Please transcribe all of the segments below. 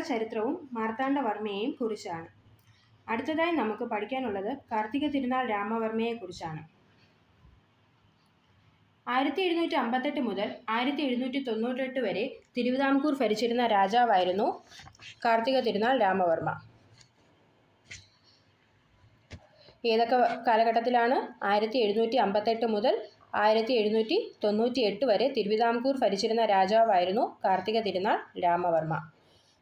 ചരിത്രവും മാർത്താണ്ഡവർമ്മയെയും കുറിച്ചാണ്. അടുത്തതായി നമുക്ക് പഠിക്കാനുള്ളത് കാർത്തിക തിരുനാൾ രാമവർമ്മയെക്കുറിച്ചാണ്. 1758 മുതൽ 1798 വരെ തിരുവിതാംകൂർ ഭരിച്ചിരുന്ന രാജാവായിരുന്നു കാർത്തിക തിരുനാൾ രാമവർമ്മ. ഏതൊക്കെ കാലഘട്ടത്തിലാണ്? 1758 മുതൽ 1798 വരെ തിരുവിതാംകൂർ ഭരിച്ചിരുന്ന രാജാവായിരുന്നു കാർത്തിക തിരുനാൾ രാമവർമ്മ.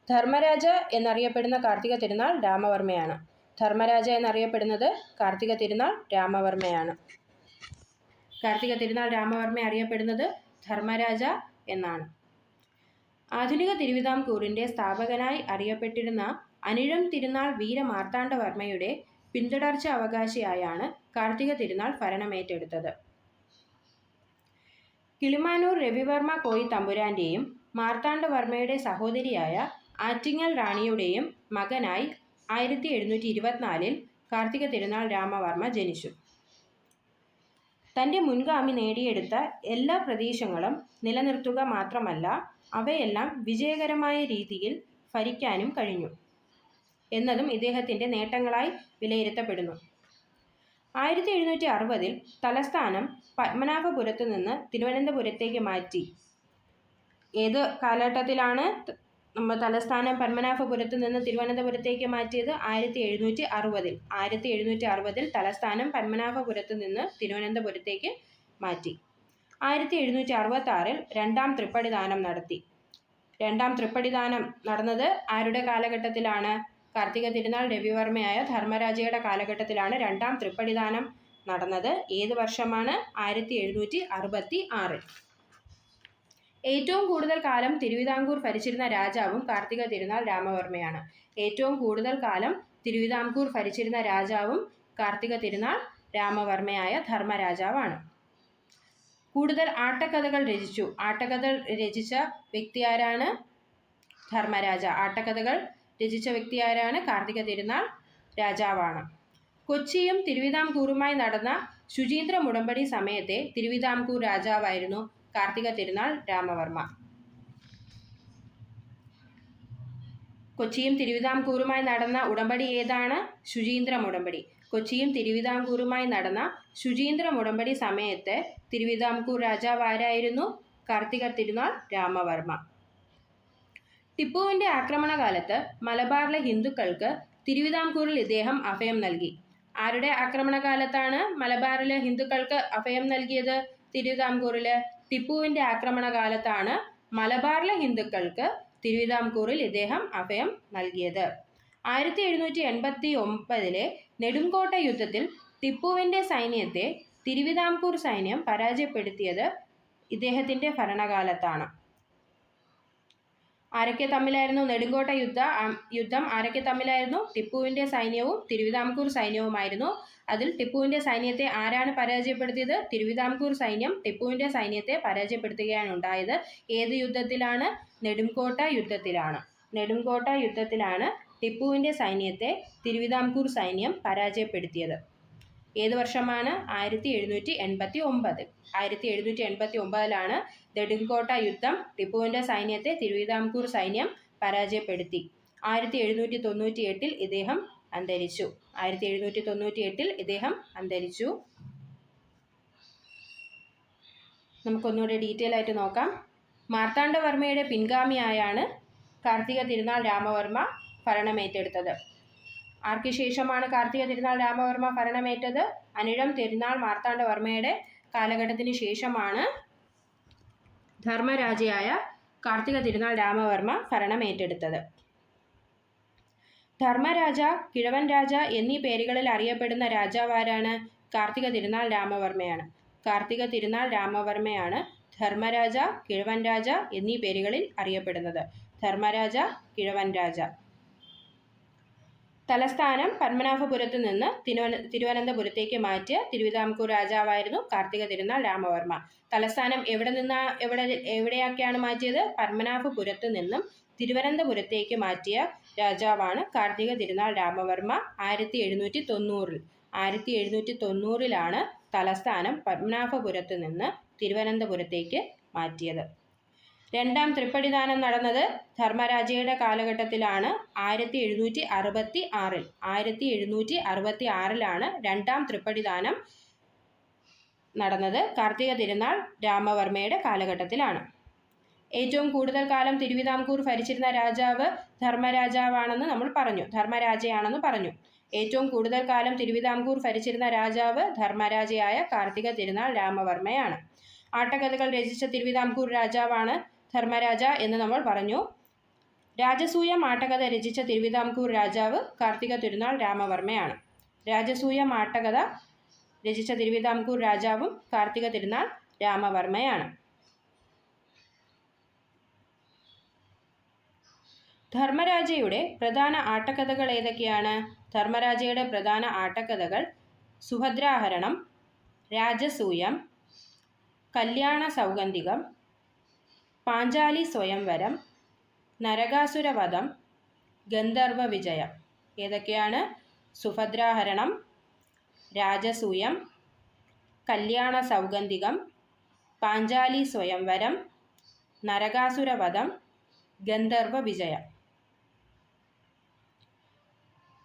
ധർമ്മരാജ എന്നറിയപ്പെടുന്ന കാർത്തിക തിരുനാൾ രാമവർമ്മയാണ്. ധർമ്മരാജ എന്നറിയപ്പെടുന്നത് കാർത്തിക തിരുനാൾ രാമവർമ്മയാണ്. കാർത്തിക തിരുനാൾ രാമവർമ്മ അറിയപ്പെടുന്നത് ധർമ്മരാജ എന്നാണ്. ആധുനിക തിരുവിതാംകൂറിൻ്റെ സ്ഥാപകനായി അറിയപ്പെട്ടിരുന്ന അനിഴം തിരുനാൾ വീരമാർത്താണ്ഡവർമ്മയുടെ പിന്തുടർച്ച അവകാശിയായാണ് കാർത്തിക തിരുനാൾ ഭരണമേറ്റെടുത്തത്. കിളിമാനൂർ രവിവർമ്മ കോയി തമ്പുരാൻ്റെയും മാർത്താണ്ഡവർമ്മയുടെ സഹോദരിയായ ആറ്റിങ്ങൽ റാണിയുടെയും മകനായി 1724 കാർത്തിക തിരുനാൾ രാമവർമ്മ ജനിച്ചു. തൻ്റെ മുൻഗാമി നേടിയെടുത്ത എല്ലാ പ്രദേശങ്ങളും നിലനിർത്തുക മാത്രമല്ല, അവയെല്ലാം വിജയകരമായ രീതിയിൽ ഭരിക്കാനും കഴിഞ്ഞു എന്നതും ഇദ്ദേഹത്തിൻ്റെ നേട്ടങ്ങളായി വിലയിരുത്തപ്പെടുന്നു. 1760 തലസ്ഥാനം പത്മനാഭപുരത്ത് നിന്ന് തിരുവനന്തപുരത്തേക്ക് മാറ്റി. ഏത് കാലഘട്ടത്തിലാണ് തലസ്ഥാനം പത്മനാഭപുരത്ത് നിന്ന് തിരുവനന്തപുരത്തേക്ക് മാറ്റിയത്? 1760. 1760 തലസ്ഥാനം പത്മനാഭപുരത്ത് നിന്ന് തിരുവനന്തപുരത്തേക്ക് മാറ്റി. 1766 രണ്ടാം തൃപ്പടിദാനം നടത്തി. രണ്ടാം തൃപ്പടിദാനം നടന്നത് ആരുടെ കാലഘട്ടത്തിലാണ്? കാർത്തിക തിരുനാൾ രവിവർമ്മയായ ധർമ്മരാജയുടെ കാലഘട്ടത്തിലാണ് രണ്ടാം തൃപ്പടിദാനം നടന്നത്. ഏത് വർഷമാണ്? 1766. ഏറ്റവും കൂടുതൽ കാലം തിരുവിതാംകൂർ ഭരിച്ചിരുന്ന രാജാവും കാർത്തിക തിരുനാൾ രാമവർമ്മയാണ്. ഏറ്റവും കൂടുതൽ കാലം തിരുവിതാംകൂർ ഭരിച്ചിരുന്ന രാജാവും കാർത്തിക തിരുനാൾ രാമവർമ്മയായ ധർമ്മരാജാവാണ്. കൂടുതൽ ആട്ടക്കഥകൾ രചിച്ചു. ആട്ടക്കഥകൾ രചിച്ച വ്യക്തിയാരാണ്? ധർമ്മരാജ. ആട്ടക്കഥകൾ രചിച്ച വ്യക്തിയാരാണ്? കാർത്തിക തിരുനാൾ രാജാവാണ്. കൊച്ചിയും തിരുവിതാംകൂറുമായി നടന്ന ശുചീന്ദ്ര ഉടമ്പടി സമയത്തെ തിരുവിതാംകൂർ രാജാവായിരുന്നു കാർത്തിക തിരുനാൾ രാമവർമ്മ. കൊച്ചിയും തിരുവിതാംകൂറുമായി നടന്ന ഉടമ്പടി ഏതാണ്? ശുചീന്ദ്ര ഉടമ്പടി. കൊച്ചിയും തിരുവിതാംകൂറുമായി നടന്ന ശുചീന്ദ്ര ഉടമ്പടി സമയത്ത് തിരുവിതാംകൂർ രാജാവ് ആരായിരുന്നു? കാർത്തിക തിരുനാൾ രാമവർമ്മ. ടിപ്പുവിൻ്റെ ആക്രമണകാലത്ത് മലബാറിലെ ഹിന്ദുക്കൾക്ക് തിരുവിതാംകൂറിൽ ഇദ്ദേഹം അഭയം നൽകി. ആരുടെ ആക്രമണകാലത്താണ് മലബാറിലെ ഹിന്ദുക്കൾക്ക് അഭയം നൽകിയത്? തിരുവിതാംകൂറിൽ ടിപ്പുവിൻ്റെ ആക്രമണകാലത്താണ് മലബാറിലെ ഹിന്ദുക്കൾക്ക് തിരുവിതാംകൂറിൽ ഇദ്ദേഹം അഭയം നൽകിയത്. 1789 നെടുങ്കോട്ട യുദ്ധത്തിൽ ടിപ്പുവിൻ്റെ സൈന്യത്തെ തിരുവിതാംകൂർ സൈന്യം പരാജയപ്പെടുത്തിയത് ഇദ്ദേഹത്തിൻ്റെ ഭരണകാലത്താണ്. ആരൊക്കെ തമ്മിലായിരുന്നു നെടുങ്കോട്ട യുദ്ധം? ആരൊക്കെ തമ്മിലായിരുന്നു? ടിപ്പുവിൻ്റെ സൈന്യവും തിരുവിതാംകൂർ സൈന്യവുമായിരുന്നു. അതിൽ ടിപ്പുവിൻ്റെ സൈന്യത്തെ ആരാണ് പരാജയപ്പെടുത്തിയത്? തിരുവിതാംകൂർ സൈന്യം ടിപ്പുവിൻ്റെ സൈന്യത്തെ പരാജയപ്പെടുത്തുകയാണ് ഉണ്ടായത്. ഏത് യുദ്ധത്തിലാണ്? നെടുങ്കോട്ട യുദ്ധത്തിലാണ്. നെടുങ്കോട്ട യുദ്ധത്തിലാണ് ടിപ്പുവിൻ്റെ സൈന്യത്തെ തിരുവിതാംകൂർ സൈന്യം പരാജയപ്പെടുത്തിയത്. ഏത് വർഷമാണ്? 1789. 1789 നെടുങ്കോട്ട യുദ്ധം ടിപ്പുവിൻ്റെ സൈന്യത്തെ തിരുവിതാംകൂർ സൈന്യം പരാജയപ്പെടുത്തി. 1798 ഇദ്ദേഹം അന്തരിച്ചു. 1798 ഇദ്ദേഹം അന്തരിച്ചു. നമുക്കൊന്നുകൂടെ ഡീറ്റെയിൽ ആയിട്ട് നോക്കാം. മാർത്താണ്ഡവർമ്മയുടെ പിൻഗാമിയായാണ് കാർത്തിക തിരുനാൾ രാമവർമ്മ ഭരണമേറ്റെടുത്തത്. ആർക്ക് ശേഷമാണ് കാർത്തിക തിരുനാൾ രാമവർമ്മ ഭരണമേറ്റത്? അനിഴം തിരുനാൾ മാർത്താണ്ഡവർമ്മയുടെ കാലഘട്ടത്തിന് ശേഷമാണ് ധർമ്മരാജയായ കാർത്തിക തിരുനാൾ രാമവർമ്മ ഭരണമേറ്റെടുത്തത്. ധർമ്മരാജ, കിഴവൻ രാജ എന്നീ പേരുകളിൽ അറിയപ്പെടുന്ന രാജാവാരാണ്? കാർത്തിക തിരുനാൾ രാമവർമ്മയാണ്. കാർത്തിക തിരുനാൾ രാമവർമ്മയാണ് ധർമ്മരാജ, കിഴവൻ രാജ എന്നീ പേരുകളിൽ അറിയപ്പെടുന്നത്. ധർമ്മരാജ, കിഴവൻ രാജ. തലസ്ഥാനം പത്മനാഭപുരത്ത് നിന്ന് തിരുവനന്തപുരത്തേക്ക് മാറ്റിയ തിരുവിതാംകൂർ രാജാവായിരുന്നു കാർത്തിക തിരുനാൾ രാമവർമ്മ. തലസ്ഥാനം എവിടെയാക്കിയാണ് മാറ്റിയത്? പത്മനാഭപുരത്ത് നിന്നും തിരുവനന്തപുരത്തേക്ക് മാറ്റിയ രാജാവാണ് കാർത്തിക തിരുനാൾ രാമവർമ്മ. 1790 തലസ്ഥാനം പത്മനാഭപുരത്ത് നിന്ന് തിരുവനന്തപുരത്തേക്ക് മാറ്റിയത്. രണ്ടാം തൃപ്പടിദാനം നടന്നത് ധർമ്മരാജയുടെ കാലഘട്ടത്തിലാണ്. 1766 രണ്ടാം തൃപ്പടിദാനം നടന്നത്. കാർത്തിക തിരുനാൾ രാമവർമ്മയുടെ കാലഘട്ടത്തിലാണ്. ഏറ്റവും കൂടുതൽ കാലം തിരുവിതാംകൂർ ഭരിച്ചിരുന്ന രാജാവ് ധർമ്മരാജാവാണെന്ന് നമ്മൾ പറഞ്ഞു, ധർമ്മരാജയാണെന്ന് പറഞ്ഞു. ഏറ്റവും കൂടുതൽ കാലം തിരുവിതാംകൂർ ഭരിച്ചിരുന്ന രാജാവ് ധർമ്മരാജയായ കാർത്തിക തിരുനാൾ രാമവർമ്മയാണ്. ആട്ടക്കഥകൾ രചിച്ച തിരുവിതാംകൂർ രാജാവാണ് ധർമ്മരാജ എന്ന് നമ്മൾ പറഞ്ഞു. രാജസൂയം ആട്ടക്കഥ രചിച്ച തിരുവിതാംകൂർ രാജാവ് കാർത്തിക തിരുനാൾ രാമവർമ്മയാണ്. രാജസൂയം ആട്ടക്കഥ രചിച്ച തിരുവിതാംകൂർ രാജാവും കാർത്തിക തിരുനാൾ രാമവർമ്മയാണ്. ധർമ്മരാജയുടെ പ്രധാന ആട്ടക്കഥകൾ ഏതൊക്കെയാണ്? ധർമ്മരാജയുടെ പ്രധാന ആട്ടക്കഥകൾ സുഭദ്രാഹരണം, രാജസൂയം, കല്യാണ സൗഗന്ധികം, പാഞ്ചാലി സ്വയംവരം, നരകാസുരവധം, ഗന്ധർവ വിജയം. ഏതൊക്കെയാണ്? സുഭദ്രാഹരണം, രാജസൂയം, കല്യാണ സൗഗന്ധികം, പാഞ്ചാലി സ്വയംവരം, നരകാസുരവധം, ഗന്ധർവ വിജയം.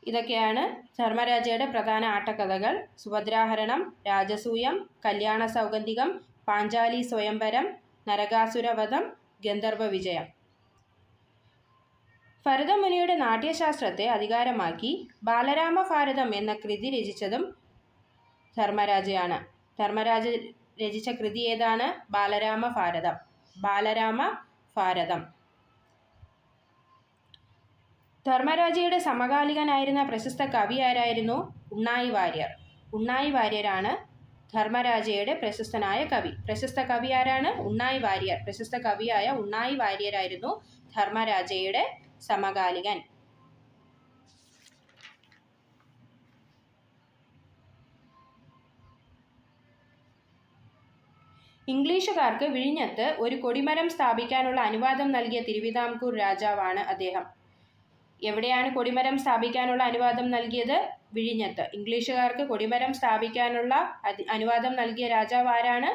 ഇതൊക്കെയാണ് ധർമ്മരാജയുടെ പ്രധാന ആട്ടക്കഥകൾ. സുഭദ്രാഹരണം, രാജസൂയം, കല്യാണ സൗഗന്ധികം, പാഞ്ചാലി സ്വയംവരം, നരകാസുരവധം, ഗന്ധർവ വിജയം. ഭരതമുനിയുടെ നാട്യശാസ്ത്രത്തെ അധികാരമാക്കി ബാലരാമഭാരതം എന്ന കൃതി രചിച്ചതും ധർമ്മരാജയാണ്. ധർമ്മരാജ രചിച്ച കൃതി ഏതാണ്? ബാലരാമഭാരതം. ബാലരാമഭാരതം. ധർമ്മരാജയുടെ സമകാലികനായിരുന്ന പ്രശസ്ത കവി ആരായിരുന്നു? ഉണ്ണായി വാര്യർ. ഉണ്ണായി വാര്യരാണ് ധർമ്മരാജയുടെ പ്രശസ്തനായ കവി. പ്രശസ്ത കവി ആരാണ്? ഉണ്ണായി വാര്യർ. പ്രശസ്ത കവിയായ ഉണ്ണായി വാര്യരായിരുന്നു ധർമ്മരാജയുടെ സമകാലികൻ. ഇംഗ്ലീഷുകാർക്ക് വിഴിഞ്ഞത്ത് ഒരു കൊടിമരം സ്ഥാപിക്കാനുള്ള അനുവാദം നൽകിയ തിരുവിതാംകൂർ രാജാവാണ് അദ്ദേഹം. എവിടെയാണ് കൊടിമരം സ്ഥാപിക്കാനുള്ള അനുവാദം നൽകിയത്? വിഴിഞ്ഞത്ത്. ഇംഗ്ലീഷുകാർക്ക് കൊടിമരം സ്ഥാപിക്കാനുള്ള അനുവാദം നൽകിയ രാജാവ് ആരാണ്?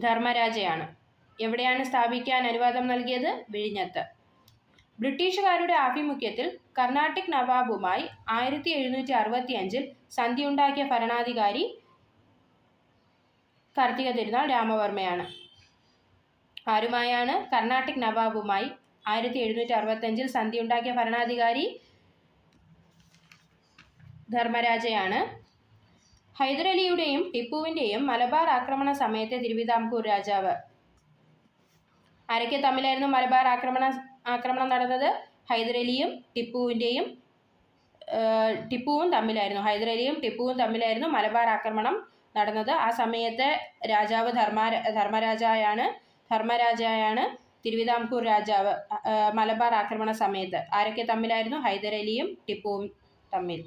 ധർമ്മരാജയാണ്. എവിടെയാണ് സ്ഥാപിക്കാൻ അനുവാദം നൽകിയത്? വിഴിഞ്ഞത്ത്. ബ്രിട്ടീഷുകാരുടെ ആഭിമുഖ്യത്തിൽ കർണാട്ടിക് നവാബുമായി 1765 സന്ധിയുണ്ടാക്കിയ ഭരണാധികാരി കാർത്തിക തിരുനാൾ രാമവർമ്മയാണ്. ആരുമായാണ്? കർണാട്ടിക് നവാബുമായി 1765 സന്ധിയുണ്ടാക്കിയ ഭരണാധികാരി ധർമ്മരാജയാണ്. ഹൈദരലിയുടെയും ടിപ്പുവിൻ്റെയും മലബാർ ആക്രമണ സമയത്തെ തിരുവിതാംകൂർ രാജാവ്. ആരൊക്കെ തമ്മിലായിരുന്നു മലബാർ ആക്രമണം നടന്നത്? ഹൈദരലിയും ടിപ്പുവും തമ്മിലായിരുന്നു. ഹൈദരലിയും ടിപ്പുവും തമ്മിലായിരുന്നു മലബാർ ആക്രമണം നടന്നത്. ആ സമയത്ത് രാജാവ് ധർമ്മരാജയാണ് തിരുവിതാംകൂർ രാജാവ്. മലബാർ ആക്രമണ സമയത്ത് ആരൊക്കെ തമ്മിലായിരുന്നു? ഹൈദരലിയും ടിപ്പുവും തമ്മിൽ.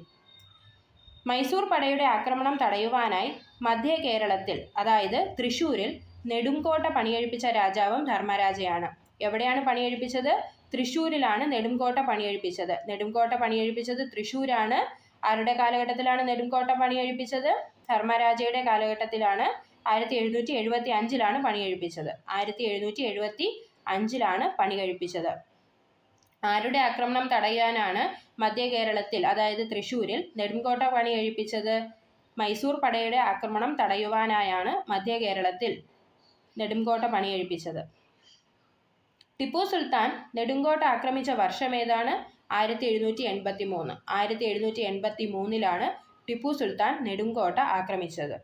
മൈസൂർ പടയുടെ ആക്രമണം തടയുവാനായി മധ്യ കേരളത്തിൽ, അതായത് തൃശ്ശൂരിൽ നെടുംകോട്ട പണിയെഴുപ്പിച്ച രാജാവും ധർമ്മരാജയാണ്. എവിടെയാണ് പണിയെഴുപ്പിച്ചത്? തൃശ്ശൂരിലാണ് നെടുംകോട്ട പണിയെഴുപ്പിച്ചത്. നെടുംകോട്ട പണിയെഴുപ്പിച്ചത് തൃശ്ശൂരാണ്. ആരുടെ കാലഘട്ടത്തിലാണ് നെടുംകോട്ട പണിയെഴുപ്പിച്ചത്? ധർമ്മരാജയുടെ കാലഘട്ടത്തിലാണ്. 1775 പണിയെഴുപ്പിച്ചത്. 1775 പണി കഴിപ്പിച്ചത്. ആരുടെ ആക്രമണം തടയാനാണ് മധ്യ കേരളത്തിൽ, അതായത് തൃശ്ശൂരിൽ നെടുംകോട്ട പണി കഴിപ്പിച്ചത്? മൈസൂർ പടയുടെ ആക്രമണം തടയുവാനായാണ് മധ്യ കേരളത്തിൽ നെടുംകോട്ട പണി കഴിപ്പിച്ചത്. ടിപ്പു സുൽത്താൻ നെടുങ്കോട്ട ആക്രമിച്ച വർഷം ഏതാണ്? 1783. 1783 ടിപ്പു സുൽത്താൻ നെടുങ്കോട്ട ആക്രമിച്ചത്.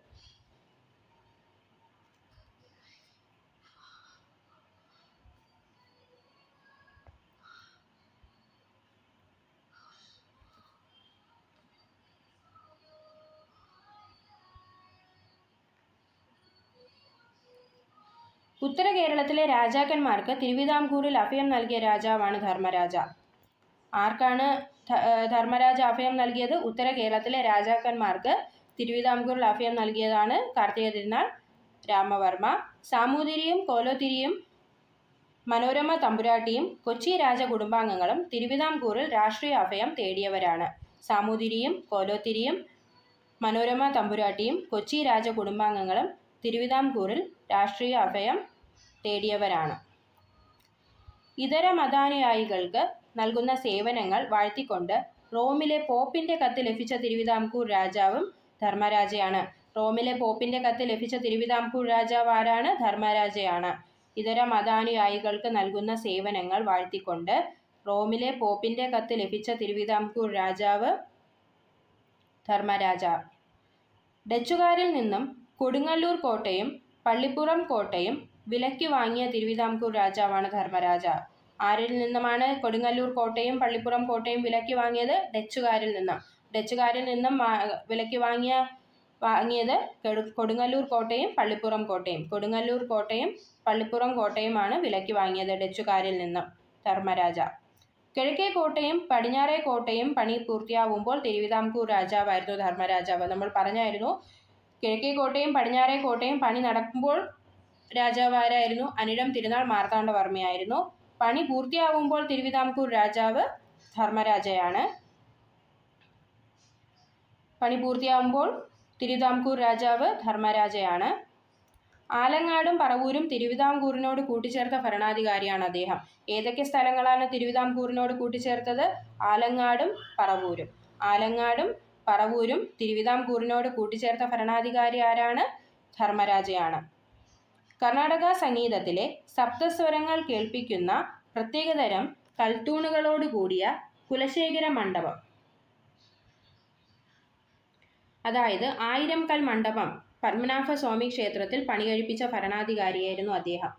ഉത്തര കേരളത്തിലെ രാജാക്കന്മാർക്ക് തിരുവിതാംകൂറിൽ അഭയം നൽകിയ രാജാവാണ് ധർമ്മരാജ. ആർക്കാണ് ധർമ്മരാജ അഭയം നൽകിയത്? ഉത്തര കേരളത്തിലെ രാജാക്കന്മാർക്ക് തിരുവിതാംകൂറിൽ അഭയം നൽകിയതാണ് കാർത്തിക തിരുനാൾ രാമവർമ്മ. സാമൂതിരിയും കോലോത്തിരിയും മനോരമ തമ്പുരാട്ടിയും കൊച്ചി രാജകുടുംബാംഗങ്ങളും തിരുവിതാംകൂറിൽ രാഷ്ട്രീയ അഭയം തേടിയവരാണ്. സാമൂതിരിയും കോലോത്തിരിയും മനോരമ തമ്പുരാട്ടിയും കൊച്ചി രാജകുടുംബാംഗങ്ങളും തിരുവിതാംകൂറിൽ രാഷ്ട്രീയ അഭയം തേടിയവരാണ്. ഇതര മതാനുയായികൾക്ക് നൽകുന്ന സേവനങ്ങൾ വാഴ്ത്തിക്കൊണ്ട് റോമിലെ പോപ്പിന്റെ കത്ത് ലഭിച്ച തിരുവിതാംകൂർ രാജാവും ധർമ്മരാജയാണ്. റോമിലെ പോപ്പിന്റെ കത്ത് ലഭിച്ച തിരുവിതാംകൂർ രാജാവ് ആരാണ്? ധർമ്മരാജയാണ്. ഇതര മതാനുയായികൾക്ക് നൽകുന്ന സേവനങ്ങൾ വാഴ്ത്തിക്കൊണ്ട് റോമിലെ പോപ്പിന്റെ കത്ത് ലഭിച്ച തിരുവിതാംകൂർ രാജാവ് ധർമ്മരാജ. ഡച്ചുകാരിൽ നിന്നും കൊടുങ്ങല്ലൂർ കോട്ടയും പള്ളിപ്പുറം കോട്ടയും വിലയ്ക്ക് വാങ്ങിയ തിരുവിതാംകൂർ രാജാവാണ് ധർമ്മരാജ. ആരിൽ നിന്നുമാണ് കൊടുങ്ങല്ലൂർ കോട്ടയും പള്ളിപ്പുറം കോട്ടയും വിലയ്ക്ക് വാങ്ങിയത്? ഡച്ചുകാരിൽ നിന്നും. ഡച്ചുകാരിൽ നിന്നും വിലയ്ക്ക് വാങ്ങിയത് കൊടുങ്ങല്ലൂർ കോട്ടയും പള്ളിപ്പുറം കോട്ടയും. കൊടുങ്ങല്ലൂർ കോട്ടയും പള്ളിപ്പുറം കോട്ടയുമാണ് വിലയ്ക്ക് വാങ്ങിയത് ഡച്ചുകാരിൽ നിന്നും ധർമ്മരാജ. കിഴക്കേ കോട്ടയും പടിഞ്ഞാറേ കോട്ടയും പണി പൂർത്തിയാവുമ്പോൾ തിരുവിതാംകൂർ രാജാവായിരുന്നു ധർമ്മരാജാവ്. നമ്മൾ പറഞ്ഞായിരുന്നു കിഴക്കേ കോട്ടയും പടിഞ്ഞാറേ കോട്ടയും പണി നടക്കുമ്പോൾ രാജാവാരായിരുന്നു? അനിഴം തിരുനാൾ മാർത്താണ്ഡവർമ്മയായിരുന്നു. പണി പൂർത്തിയാവുമ്പോൾ തിരുവിതാംകൂർ രാജാവ് ധർമ്മരാജയാണ്. പണി പൂർത്തിയാവുമ്പോൾ തിരുവിതാംകൂർ രാജാവ് ധർമ്മരാജയാണ്. ആലങ്ങാടും പറവൂരും തിരുവിതാംകൂറിനോട് കൂട്ടിച്ചേർത്ത ഭരണാധികാരിയാണ് അദ്ദേഹം. ഏതൊക്കെ സ്ഥലങ്ങളാണ് തിരുവിതാംകൂറിനോട് കൂട്ടിച്ചേർത്തത്? ആലങ്ങാടും പറവൂരും. ആലങ്ങാടും പറവൂരും തിരുവിതാംകൂറിനോട് കൂട്ടിച്ചേർത്ത ഭരണാധികാരി ആരാണ്? ധർമ്മരാജയാണ്. കർണാടക സംഗീതത്തിലെ സപ്തസ്വരങ്ങൾ കേൾപ്പിക്കുന്ന പ്രത്യേകതരം കൽത്തൂണുകളോട് കൂടിയ കുലശേഖര മണ്ഡപം, അതായത് 1000 കൽ മണ്ഡപം പത്മനാഭസ്വാമി ക്ഷേത്രത്തിൽ പണികഴിപ്പിച്ച ഭരണാധികാരിയായിരുന്നു അദ്ദേഹം.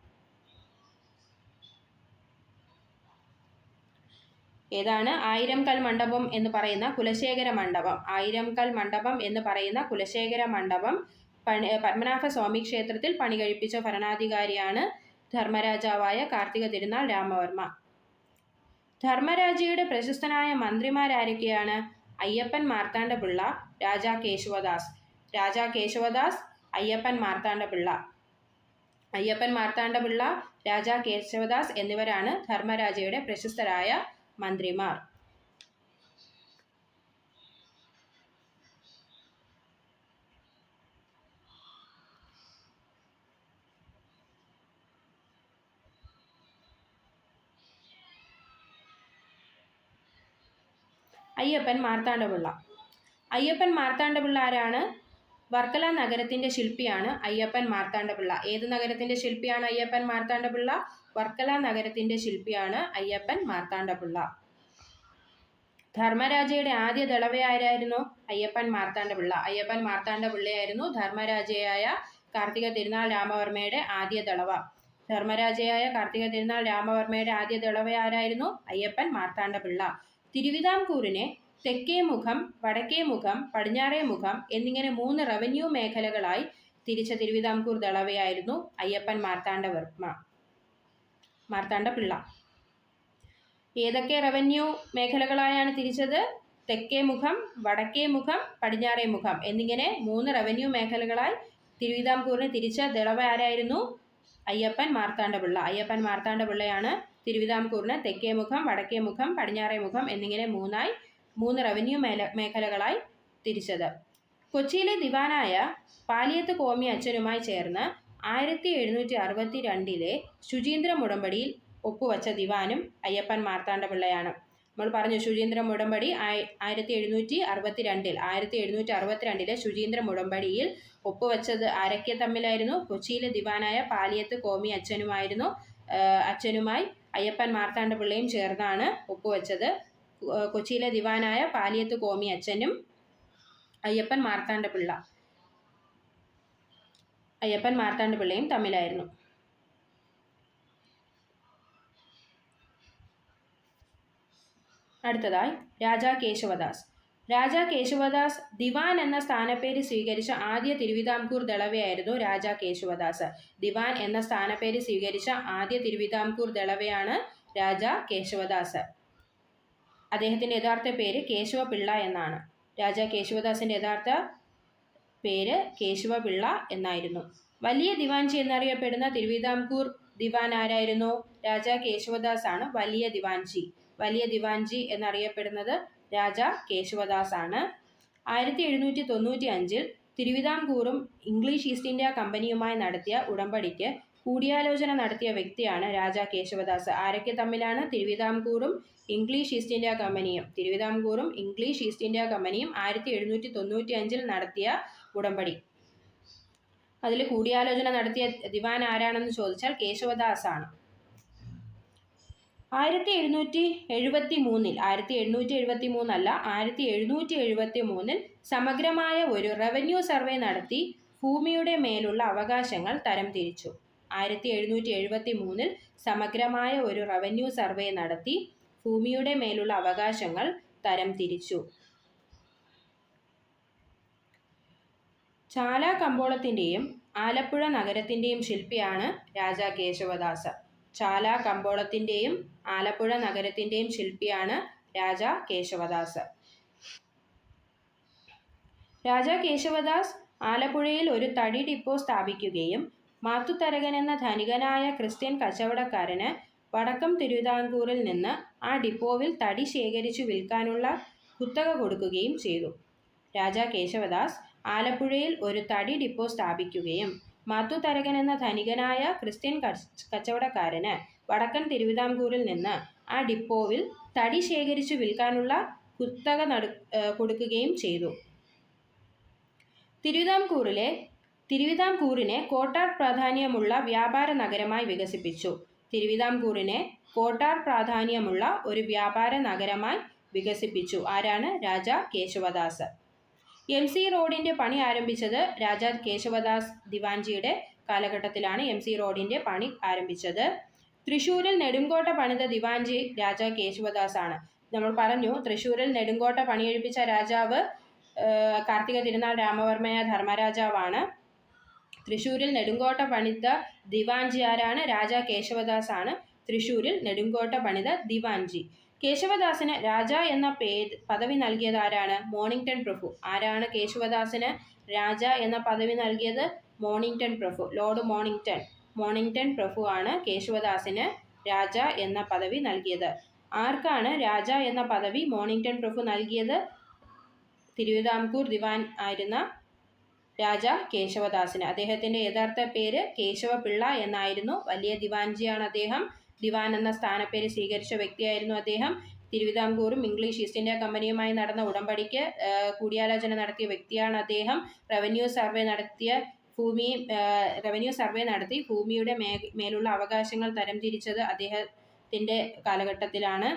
ഏതാണ് 1000 കൽ മണ്ഡപം എന്ന് പറയുന്ന കുലശേഖര മണ്ഡപം? 1000 കൽ മണ്ഡപം എന്ന് പറയുന്ന കുലശേഖര മണ്ഡപം പത്മനാഭസ്വാമി ക്ഷേത്രത്തിൽ പണികഴിപ്പിച്ച ഭരണാധികാരിയാണ് ധർമ്മരാജാവായ കാർത്തിക തിരുനാൾ രാമവർമ്മ. ധർമ്മരാജയുടെ പ്രശസ്തനായ മന്ത്രിമാരാരൊക്കെയാണ്? അയ്യപ്പൻ മാർത്താണ്ഡപിള്ള, രാജാ കേശവദാസ്. രാജാ കേശവദാസ്, അയ്യപ്പൻ മാർത്താണ്ഡപിള്ള. അയ്യപ്പൻ മാർത്താണ്ഡപിള്ള, രാജാ കേശവദാസ് എന്നിവരാണ് ധർമ്മരാജയുടെ പ്രശസ്തരായ മന്ത്രിമാർ. അയ്യപ്പൻ മാർത്താണ്ഡപിള്ള. അയ്യപ്പൻ മാർത്താണ്ഡപിള്ള ആരാണ്? വർക്കല നഗരത്തിൻ്റെ ശില്പിയാണ് അയ്യപ്പൻ മാർത്താണ്ഡപിള്ള. ഏത് നഗരത്തിൻ്റെ ശില്പിയാണ് അയ്യപ്പൻ മാർത്താണ്ഡപിള്ള? വർക്കല നഗരത്തിൻ്റെ ശില്പിയാണ് അയ്യപ്പൻ മാർത്താണ്ഡപിള്ള. ധർമ്മരാജയുടെ ആദ്യ ദളവയാരായിരുന്നു? അയ്യപ്പൻ മാർത്താണ്ഡപിള്ള. അയ്യപ്പൻ മാർത്താണ്ഡപിള്ളയായിരുന്നു ധർമ്മരാജയായ കാർത്തിക തിരുനാൾ രാമവർമ്മയുടെ ആദ്യ ദളവ. ധർമ്മരാജയായ കാർത്തിക തിരുനാൾ രാമവർമ്മയുടെ ആദ്യ ദളവയാരായിരുന്നു? അയ്യപ്പൻ മാർത്താണ്ഡപിള്ള. തിരുവിതാംകൂറിനെ തെക്കേ മുഖം, വടക്കേ മുഖം, പടിഞ്ഞാറേ മുഖം എന്നിങ്ങനെ 3 റവന്യൂ മേഖലകളായി തിരിച്ച തിരുവിതാംകൂർ ദളവയായിരുന്നു അയ്യപ്പൻ മാർത്താണ്ഡപിള്ള. ഏതൊക്കെ റവന്യൂ മേഖലകളായാണ് തിരിച്ചത്? തെക്കേ മുഖം, വടക്കേ മുഖം, പടിഞ്ഞാറേ മുഖം എന്നിങ്ങനെ 3 റവന്യൂ മേഖലകളായി തിരുവിതാംകൂറിനെ തിരിച്ച ദളവ ആരായിരുന്നു? അയ്യപ്പൻ മാർത്താണ്ഡപിള്ള. അയ്യപ്പൻ മാർത്താണ്ഡപിള്ളയാണ് തിരുവിതാംകൂറിന് തെക്കേ മുഖം, വടക്കേ മുഖം, പടിഞ്ഞാറേ മുഖം എന്നിങ്ങനെ 3 റവന്യൂ മേഖലകളായി തിരിച്ചത്. കൊച്ചിയിലെ ദിവാനായ പാലിയത്ത് കോമി അച്ഛനുമായി ചേർന്ന് 1762 ശുചീന്ദ്രം ഉടമ്പടിയിൽ ഒപ്പുവച്ച ദിവാനും അയ്യപ്പൻ മാർത്താണ്ഡപിള്ളയാണ്. നമ്മൾ പറഞ്ഞു ശുചീന്ദ്രം ഉടമ്പടി 1762 ശുചീന്ദ്രം ഉടമ്പടിയിൽ ഒപ്പുവെച്ചത് ആരൊക്കെ തമ്മിലായിരുന്നു? കൊച്ചിയിലെ ദിവാനായ പാലിയത്ത് കോമി അച്ഛനുമായി അയ്യപ്പൻ മാർത്താണ്ഡപിള്ളയും ചേർന്നാണ് ഒപ്പുവെച്ചത്. കൊച്ചിയിലെ ദിവാനായ പാലിയത്ത് കോമി അച്ഛനും അയ്യപ്പൻ മാർത്താണ്ഡപിള്ളയും തമ്മിലായിരുന്നു. അടുത്തതായി രാജാ കേശവദാസ്. രാജാ കേശവദാസ് ദിവാൻ എന്ന സ്ഥാനപ്പേര് സ്വീകരിച്ച ആദ്യ തിരുവിതാംകൂർ ദളവയായിരുന്നു രാജാ കേശവദാസ്. ദിവാൻ എന്ന സ്ഥാനപ്പേര് സ്വീകരിച്ച ആദ്യ തിരുവിതാംകൂർ ദളവയാണ് രാജാ കേശവദാസ്. അദ്ദേഹത്തിൻ്റെ യഥാർത്ഥ പേര് കേശവപിള്ള എന്നാണ്. രാജാ കേശവദാസിൻ്റെ യഥാർത്ഥ പേര് കേശവപിള്ള എന്നായിരുന്നു. വലിയ ദിവാൻജി എന്നറിയപ്പെടുന്ന തിരുവിതാംകൂർ ദിവാൻ ആരായിരുന്നു? രാജാ കേശവദാസ് ആണ് വലിയ ദിവാൻജി എന്നറിയപ്പെടുന്നത് രാജാ കേശവദാസ് ആണ്. 1795 തിരുവിതാംകൂറും ഇംഗ്ലീഷ് ഈസ്റ്റ് ഇന്ത്യ കമ്പനിയുമായി നടത്തിയ ഉടമ്പടിക്ക് കൂടിയാലോചന നടത്തിയ വ്യക്തിയാണ് രാജാ കേശവദാസ്. ആരൊക്കെ തമ്മിലാണ്? തിരുവിതാംകൂറും ഇംഗ്ലീഷ് ഈസ്റ്റ് ഇന്ത്യ കമ്പനിയും. തിരുവിതാംകൂറും ഇംഗ്ലീഷ് ഈസ്റ്റ് ഇന്ത്യ കമ്പനിയും 1795 നടത്തിയ ഉടമ്പടി. അതിൽ കൂടിയാലോചന നടത്തിയ ദിവാൻ ആരാണെന്ന് ചോദിച്ചാൽ കേശവദാസ് ആണ്. 1773 സമഗ്രമായ ഒരു റവന്യൂ സർവേ നടത്തി ഭൂമിയുടെ മേലുള്ള അവകാശങ്ങൾ തരംതിരിച്ചു. 1773 സമഗ്രമായ ഒരു റവന്യൂ സർവേ നടത്തി ഭൂമിയുടെ മേലുള്ള അവകാശങ്ങൾ തരംതിരിച്ചു. ചാല കമ്പോളത്തിൻ്റെയും ആലപ്പുഴ നഗരത്തിൻ്റെയും ശില്പിയാണ് രാജാ കേശവദാസ്. ചാല കമ്പോളത്തിൻ്റെയും ആലപ്പുഴ നഗരത്തിൻ്റെയും ശില്പിയാണ് രാജാ കേശവദാസ്. രാജാ കേശവദാസ് ആലപ്പുഴയിൽ ഒരു തടി ഡിപ്പോ സ്ഥാപിക്കുകയും മാത്തുതരകൻ എന്ന ധനികനായ ക്രിസ്ത്യൻ കച്ചവടക്കാരന് വടക്കം തിരുവിതാംകൂറിൽ നിന്ന് ആ ഡിപ്പോവിൽ തടി ശേഖരിച്ചു വിൽക്കാനുള്ള കുത്തക കൊടുക്കുകയും ചെയ്തു. രാജാ കേശവദാസ് ആലപ്പുഴയിൽ ഒരു തടി ഡിപ്പോ സ്ഥാപിക്കുകയും മാത്തുതരകൻ എന്ന ധനികനായ ക്രിസ്ത്യൻ കച്ചവടക്കാരന് വടക്കൻ തിരുവിതാംകൂറിൽ നിന്ന് ആ ഡിപ്പോവിൽ തടി ശേഖരിച്ചു വിൽക്കാനുള്ള കുത്തക കൊടുക്കുകയും ചെയ്തു. തിരുവിതാംകൂറിനെ കോട്ടാർ പ്രാധാന്യമുള്ള വ്യാപാര നഗരമായി വികസിപ്പിച്ചു. തിരുവിതാംകൂറിനെ കോട്ടാർ പ്രാധാന്യമുള്ള ഒരു വ്യാപാര നഗരമായി വികസിപ്പിച്ചു. ആരാണ്? രാജാ കേശവദാസ്. MC റോഡിൻ്റെ പണി ആരംഭിച്ചത് രാജാ കേശവദാസ് ദിവാൻജിയുടെ കാലഘട്ടത്തിലാണ്. MC റോഡിൻ്റെ പണി ആരംഭിച്ചത്. തൃശ്ശൂരിൽ നെടുങ്കോട്ട പണിത ദിവാൻജി രാജാ കേശവദാസ് ആണ്. നമ്മൾ പറഞ്ഞു, തൃശ്ശൂരിൽ നെടുങ്കോട്ട പണിയെഴുപ്പിച്ച രാജാവ് കാർത്തിക തിരുനാൾ രാമവർമ്മയായ ധർമ്മരാജാവാണ്. തൃശ്ശൂരിൽ നെടുങ്കോട്ട പണിത ദിവാൻജി ആരാണ്? രാജാ കേശവദാസ് ആണ്. തൃശ്ശൂരിൽ നെടുങ്കോട്ട പണിത ദിവാൻജി. കേശവദാസിന് രാജ എന്ന പദവി നൽകിയത് ആരാണ്? മോണിങ്ടൺ പ്രഭു. ആരാണ് കേശവദാസിന് രാജ എന്ന പദവി നൽകിയത്? മോണിങ്ടൺ പ്രഭു, ലോർഡ് മോണിങ്ടൺ പ്രഭു ആണ് കേശവദാസിന് രാജ എന്ന പദവി നൽകിയത്. ആർക്കാണ് രാജ എന്ന പദവി മോണിങ്ടൺ പ്രഭു നൽകിയത്? തിരുവിതാംകൂർ ദിവാൻ ആയിരുന്ന രാജാ കേശവദാസിന്. അദ്ദേഹത്തിൻ്റെ യഥാർത്ഥ പേര് കേശവപിള്ള എന്നായിരുന്നു. വലിയ ദിവാൻജിയാണ് അദ്ദേഹം. ദിവാൻ എന്ന സ്ഥാനപ്പേര് സ്വീകരിച്ച വ്യക്തിയായിരുന്നു അദ്ദേഹം. തിരുവിതാംകൂറും ഇംഗ്ലീഷ് ഈസ്റ്റ് ഇന്ത്യ കമ്പനിയുമായി നടന്ന ഉടമ്പടിക്ക് കൂടിയാലോചന നടത്തിയ വ്യക്തിയാണ് അദ്ദേഹം. റവന്യൂ സർവേ നടത്തി ഭൂമിയുടെ മേലുള്ള അവകാശങ്ങൾ തരംതിരിച്ചത് അദ്ദേഹത്തിൻ്റെ കാലഘട്ടത്തിലാണ്.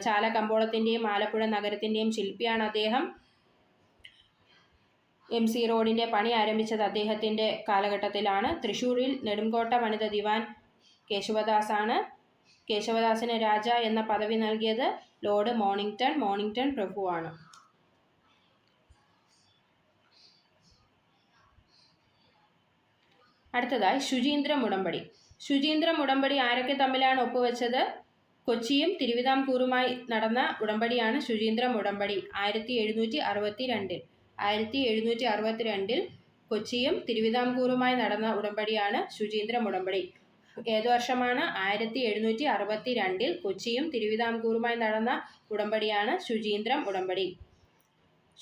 ചാല കമ്പോളത്തിൻ്റെയും ആലപ്പുഴ നഗരത്തിൻ്റെയും ശില്പിയാണ് അദ്ദേഹം. MC റോഡിൻ്റെ പണി ആരംഭിച്ചത് അദ്ദേഹത്തിൻ്റെ കാലഘട്ടത്തിലാണ്. തൃശ്ശൂരിൽ നെടുങ്കോട്ട പണിത ദിവാൻ കേശവദാസ് ആണ്. കേശവദാസിന് രാജ എന്ന പദവി നൽകിയത് ലോർഡ് മോണിങ്ടൺ പ്രഭു ആണ്. അടുത്തതായി ശുചീന്ദ്രം ഉടമ്പടി. ശുചീന്ദ്രം ഉടമ്പടി ആരൊക്കെ തമ്മിലാണ് ഒപ്പുവെച്ചത്? കൊച്ചിയും തിരുവിതാംകൂറുമായി നടന്ന ഉടമ്പടിയാണ് ശുചീന്ദ്രം ഉടമ്പടി. 1762 കൊച്ചിയും തിരുവിതാംകൂറുമായി നടന്ന ഉടമ്പടിയാണ് ശുചീന്ദ്രം ഉടമ്പടി. ഏതു വർഷമാണ്? 1762 കൊച്ചിയും തിരുവിതാംകൂറുമായി നടന്ന ഉടമ്പടിയാണ് ശുചീന്ദ്രം ഉടമ്പടി.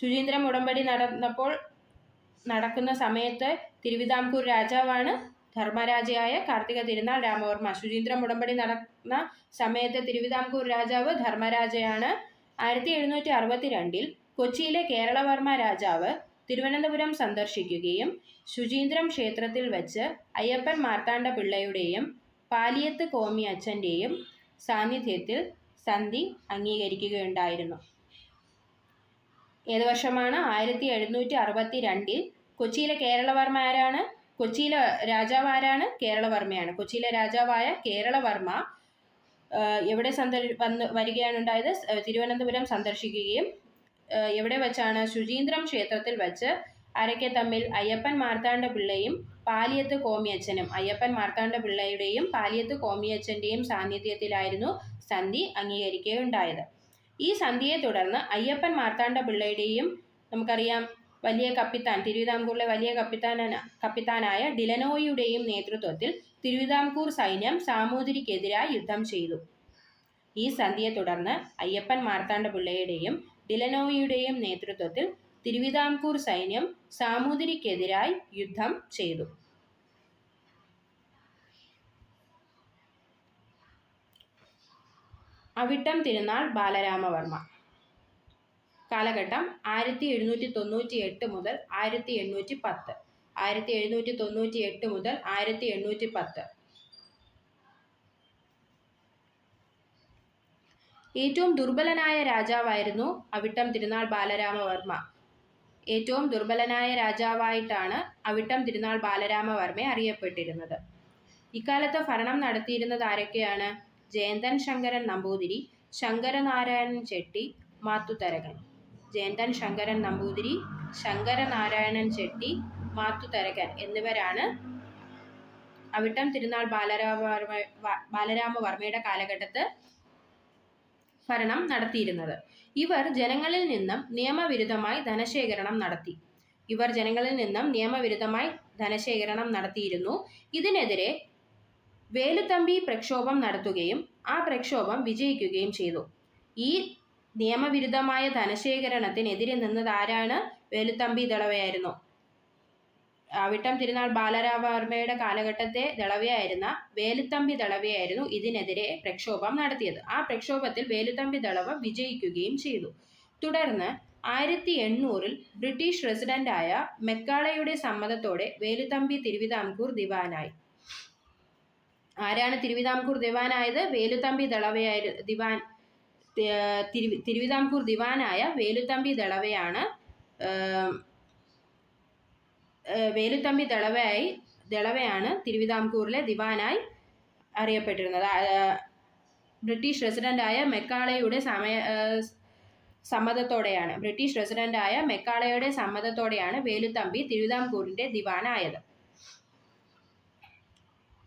ശുചീന്ദ്രം ഉടമ്പടി നടക്കുന്ന സമയത്ത് തിരുവിതാംകൂർ രാജാവാണ് ധർമ്മരാജയായ കാർത്തിക തിരുനാൾ രാമവർമ്മ. ശുചീന്ദ്രം ഉടമ്പടി നടന്ന സമയത്ത് തിരുവിതാംകൂർ രാജാവ് ധർമ്മരാജയാണ്. 1762 കൊച്ചിയിലെ കേരളവർമ്മ രാജാവ് തിരുവനന്തപുരം സന്ദർശിക്കുകയും ശുചീന്ദ്രം ക്ഷേത്രത്തിൽ വച്ച് അയ്യപ്പൻ മാർത്താണ്ഡ പിള്ളയുടെയും പാലിയത്ത് കോമി അച്ഛൻ്റെയും സാന്നിധ്യത്തിൽ സന്ധി അംഗീകരിക്കുകയുണ്ടായിരുന്നു. ഏത് വർഷമാണ്? 1762 കൊച്ചിയിലെ കേരളവർമ്മ ആരാണ്? കൊച്ചിയിലെ രാജാവ് ആരാണ്? കേരളവർമ്മയാണ്. കൊച്ചിയിലെ രാജാവായ കേരളവർമ്മ എവിടെ വരികയാണ് ഉണ്ടായത്? തിരുവനന്തപുരം സന്ദർശിക്കുകയും എവിടെ വെച്ചാണ്? ശുചീന്ദ്രം ക്ഷേത്രത്തിൽ വച്ച്. ആരൊക്കെ തമ്മിൽ? അയ്യപ്പൻ മാർത്താണ്ഡ പിള്ളയും പാലിയത്ത് കോമിയച്ഛനും. അയ്യപ്പൻ മാർത്താണ്ഡ പിള്ളയുടെയും പാലിയത്ത് കോമിയച്ഛൻ്റെയും സാന്നിധ്യത്തിലായിരുന്നു സന്ധി അംഗീകരിക്കുകയുണ്ടായത്. ഈ സന്ധിയെ തുടർന്ന് അയ്യപ്പൻ മാർത്താണ്ഡ പിള്ളയുടെയും നമുക്കറിയാം വലിയ കപ്പിത്താൻ, തിരുവിതാംകൂറിലെ വലിയ കപ്പിത്താനായ ഡിലനോയിയുടെയും നേതൃത്വത്തിൽ തിരുവിതാംകൂർ സൈന്യം സാമൂതിരിക്കെതിരായി യുദ്ധം ചെയ്തു. ഈ സന്ധിയെ തുടർന്ന് അയ്യപ്പൻ മാർത്താണ്ഡ പിള്ളയുടെയും ഡിലനോയിയുടെയും നേതൃത്വത്തിൽ തിരുവിതാംകൂർ സൈന്യം സാമൂതിരിക്കെതിരായി യുദ്ധം ചെയ്തു. അവിട്ടം തിരുനാൾ ബാലരാമവർമ്മ. കാലഘട്ടം 1798 മുതൽ 1810. 1798 മുതൽ 1810. ഏറ്റവും ദുർബലനായ രാജാവായിരുന്നു അവിട്ടം തിരുനാൾ ബാലരാമവർമ്മ. ഏറ്റവും ദുർബലനായ രാജാവായിട്ടാണ് അവിട്ടം തിരുനാൾ ബാലരാമവർമ്മ അറിയപ്പെട്ടിരുന്നത്. ഇക്കാലത്ത് ഭരണം നടത്തിയിരുന്നത് ആരൊക്കെയാണ്? ജയന്തൻ ശങ്കരൻ നമ്പൂതിരി, ശങ്കരനാരായണൻ ചെട്ടി, മാത്തുതരകൻ. ജയന്തൻ ശങ്കരൻ നമ്പൂതിരി, ശങ്കരനാരായണൻ ചെട്ടി, മാത്തുതരകൻ എന്നിവരാണ് അവിട്ടം തിരുനാൾ ബാലരാമവർമ്മയുടെ കാലഘട്ടത്ത് ഭരണം നടത്തിയിരുന്നത്. ഇവർ ജനങ്ങളിൽ നിന്നും നിയമവിരുദ്ധമായി ധനശേഖരണം നടത്തിയിരുന്നു. ഇതിനെതിരെ വേലുത്തമ്പി പ്രക്ഷോഭം നടത്തുകയും ആ പ്രക്ഷോഭം വിജയിക്കുകയും ചെയ്തു. ഈ നിയമവിരുദ്ധമായ ധനശേഖരണത്തിനെതിരെ നിന്നത് ആരാണ്? വേലുത്തമ്പി ദളവയായിരുന്നു. അവിട്ടം തിരുനാൾ ബാലരാമവർമ്മയുടെ കാലഘട്ടത്തെ ദളവയായിരുന്ന വേലുത്തമ്പി ദളവയായിരുന്നു ഇതിനെതിരെ പ്രക്ഷോഭം നടത്തിയത്. ആ പ്രക്ഷോഭത്തിൽ വേലുത്തമ്പി ദളവ വിജയിക്കുകയും ചെയ്തു. തുടർന്ന് 1800 ബ്രിട്ടീഷ് റെസിഡന്റായ മെക്കാളയുടെ സമ്മതത്തോടെ വേലുത്തമ്പി തിരുവിതാംകൂർ ദിവാനായി. ആരാണ് തിരുവിതാംകൂർ ദിവാനായത്? വേലുത്തമ്പി തിരുവിതാംകൂർ ദിവാനായ വേലുത്തമ്പി ദളവയാണ് ദളവയാണ് തിരുവിതാംകൂറിലെ ദിവാനായി അറിയപ്പെട്ടിരുന്നത്. ബ്രിട്ടീഷ് റെസിഡന്റായ മെക്കാളയുടെ സമ്മതത്തോടെയാണ് വേലുത്തമ്പി തിരുവിതാംകൂറിന്റെ ദിവാനായത്.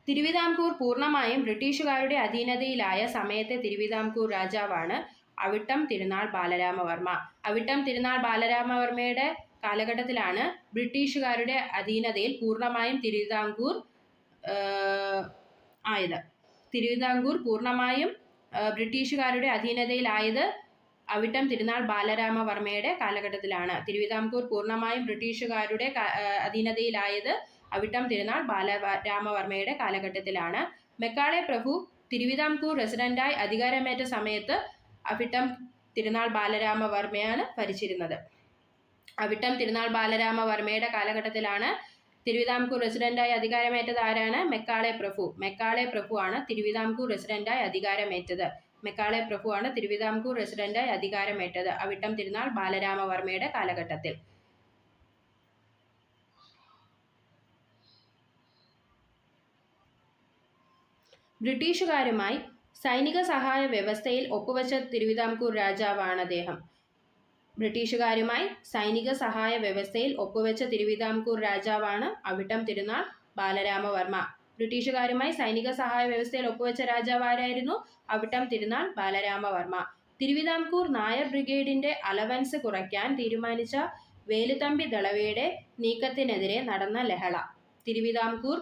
തിരുവിതാംകൂർ പൂർണ്ണമായും ബ്രിട്ടീഷുകാരുടെ അധീനതയിലായ സമയത്തെ തിരുവിതാംകൂർ രാജാവാണ് അവിട്ടം തിരുനാൾ ബാലരാമവർമ്മ. അവിട്ടം തിരുനാൾ ബാലരാമവർമ്മയുടെ കാലഘട്ടത്തിലാണ് ബ്രിട്ടീഷുകാരുടെ അധീനതയിൽ പൂർണ്ണമായും തിരുവിതാംകൂർ ആയത്. തിരുവിതാംകൂർ പൂർണ്ണമായും ബ്രിട്ടീഷുകാരുടെ അധീനതയിലായത് അവിട്ടം തിരുനാൾ ബാലരാമവർമ്മയുടെ കാലഘട്ടത്തിലാണ്. തിരുവിതാംകൂർ പൂർണ്ണമായും ബ്രിട്ടീഷുകാരുടെ അധീനതയിലായത് അവിട്ടം തിരുനാൾ ബാലരാമവർമ്മയുടെ കാലഘട്ടത്തിലാണ്. മെക്കാളെ പ്രഭു തിരുവിതാംകൂർ റെസിഡന്റായി അധികാരമേറ്റ സമയത്ത് അവിട്ടം തിരുനാൾ ബാലരാമവർമ്മയാണ് ഭരിച്ചിരുന്നത്. അവിട്ടം തിരുനാൾ ബാലരാമവർമ്മയുടെ കാലഘട്ടത്തിലാണ് തിരുവിതാംകൂർ റെസിഡന്റായി അധികാരമേറ്റത് ആരാണ്? മെക്കാളെ പ്രഭു. മെക്കാളെ പ്രഭു ആണ് തിരുവിതാംകൂർ റെസിഡന്റായി അധികാരമേറ്റത് അവിട്ടം തിരുനാൾ ബാലരാമവർമ്മയുടെ കാലഘട്ടത്തിൽ. ബ്രിട്ടീഷുകാരുമായി സൈനിക സഹായ വ്യവസ്ഥയിൽ ഒപ്പുവെച്ച തിരുവിതാംകൂർ രാജാവാണ് അദ്ദേഹം. ബ്രിട്ടീഷുകാരുമായി സൈനിക സഹായ വ്യവസ്ഥയിൽ ഒപ്പുവെച്ച തിരുവിതാംകൂർ രാജാവാണ് അവിട്ടം തിരുനാൾ ബാലരാമവർമ്മ. ബ്രിട്ടീഷുകാരുമായി സൈനിക സഹായ വ്യവസ്ഥയിൽ ഒപ്പുവെച്ച രാജാവ് ആരായിരുന്നു? അവിട്ടം തിരുനാൾ ബാലരാമവർമ്മ. തിരുവിതാംകൂർ നായർ ബ്രിഗേഡിന്റെ അലവൻസ് കുറയ്ക്കാൻ തീരുമാനിച്ച വേലുത്തമ്പി ദളവയുടെ നീക്കത്തിനെതിരെ നടന്ന ലഹള തിരുവിതാംകൂർ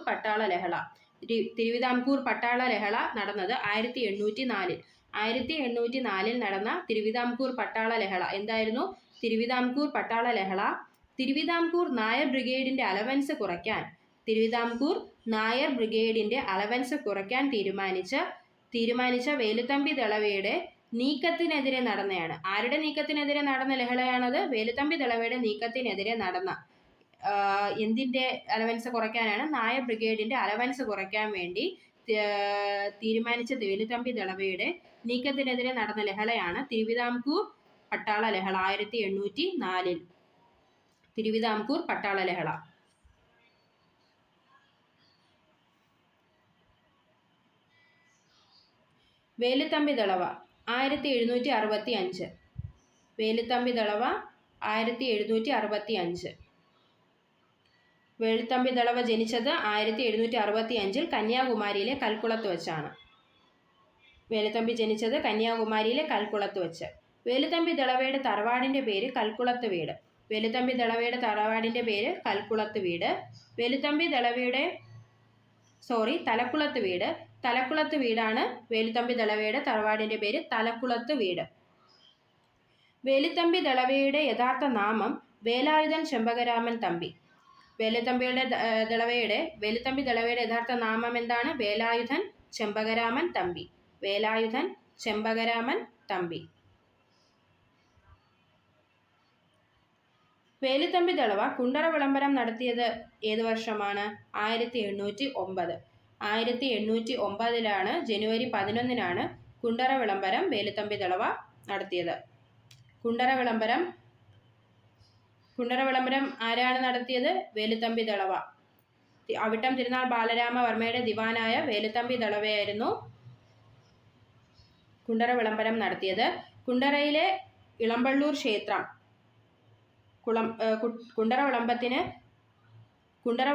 പട്ടാള ലഹള നടന്നത് 1804. 1804 നടന്ന തിരുവിതാംകൂർ പട്ടാള ലഹള എന്തായിരുന്നു? തിരുവിതാംകൂർ പട്ടാള ലഹള. തിരുവിതാംകൂർ നായർ ബ്രിഗേഡിന്റെ അലവൻസ് കുറയ്ക്കാൻ തീരുമാനിച്ച വേലുത്തമ്പി ദളവയുടെ നീക്കത്തിനെതിരെ നടന്നതാണ്. ആരുടെ നീക്കത്തിനെതിരെ നടന്ന ലഹളയാണത്? വേലുത്തമ്പി ദളവയുടെ നീക്കത്തിനെതിരെ നടന്ന എന്തിന്റെ അലവൻസ് കുറയ്ക്കാനാണ്? നായർ ബ്രിഗേഡിന്റെ അലവൻസ് കുറയ്ക്കാൻ വേണ്ടി തീരുമാനിച്ച വേലുത്തമ്പി ദളവയുടെ നീക്കത്തിനെതിരെ നടന്ന ലഹളയാണ് തിരുവിതാംകൂർ പട്ടാള ലഹള. 1804 തിരുവിതാംകൂർ പട്ടാള ലഹള. വേലുത്തമ്പി ദളവ 1765. വേലുത്തമ്പി ദളവ 1765. വേലുത്തമ്പി ദളവ ജനിച്ചത് 1765 കന്യാകുമാരിയിലെ കൽക്കുളത്ത് വെച്ചാണ്. വേലുത്തമ്പി ജനിച്ചത് കന്യാകുമാരിയിലെ കൽക്കുളത്ത് വെച്ച്. വേലുത്തമ്പി ദളവയുടെ തറവാടിന്റെ പേര് തലക്കുളത്ത് വീട്. തലക്കുളത്ത് വീടാണ് വേലുത്തമ്പി ദളവയുടെ തറവാടിന്റെ പേര് തലക്കുളത്ത് വീട്. വേലുത്തമ്പി ദളവയുടെ യഥാർത്ഥ നാമം വേലായുധൻ ചെമ്പകരാമൻ തമ്പി. വേലുത്തമ്പി ദളവയുടെ യഥാർത്ഥ നാമം എന്താണ്? വേലായുധൻ ചെമ്പകരാമൻ തമ്പി. ചെമ്പകരാമൻ തമ്പി. വേലുത്തമ്പി ദളവ കുണ്ടറ വിളംബരം നടത്തിയത് ഏത് വർഷമാണ്? 1809. 1809 ജനുവരി 11 കുണ്ടറ വിളംബരം വേലുത്തമ്പി ദളവ നടത്തിയത്. കുണ്ടറ വിളംബരം ആരാണ് നടത്തിയത്? വേലുത്തമ്പി ദളവ. അവിട്ടം തിരുനാൾ ബാലരാമവർമ്മയുടെ ദിവാനായ വേലുത്തമ്പി ദളവയായിരുന്നു കുണ്ടറ വിളംബരം നടത്തിയത്. കുണ്ടറയിലെ ഇളമ്പള്ളൂർ ക്ഷേത്രം കുണ്ടറ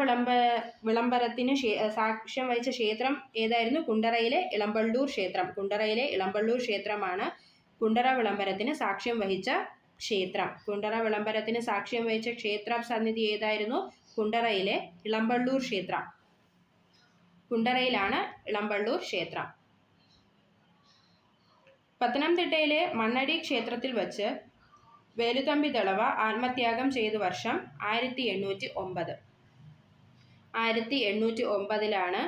വിളംബരത്തിന് സാക്ഷ്യം വഹിച്ച ക്ഷേത്രം ഏതായിരുന്നു? കുണ്ടറയിലെ ഇളമ്പള്ളൂർ ക്ഷേത്രം. കുണ്ടറയിലെ ഇളമ്പള്ളൂർ ക്ഷേത്രമാണ് കുണ്ടറ വിളംബരത്തിന് സാക്ഷ്യം വഹിച്ച ക്ഷേത്രം. കുണ്ടറ വിളംബരത്തിന് സാക്ഷ്യം വഹിച്ച ക്ഷേത്ര സന്നിധി ഏതായിരുന്നു? കുണ്ടറയിലെ ഇളമ്പള്ളൂർ ക്ഷേത്രം. കുണ്ടറയിലാണ് ഇളമ്പള്ളൂർ ക്ഷേത്രം. പത്തനംതിട്ടയിലെ മണ്ണടി ക്ഷേത്രത്തിൽ വച്ച് വേലുത്തമ്പി ദളവ ആത്മത്യാഗം ചെയ്ത വർഷം 1809. 1809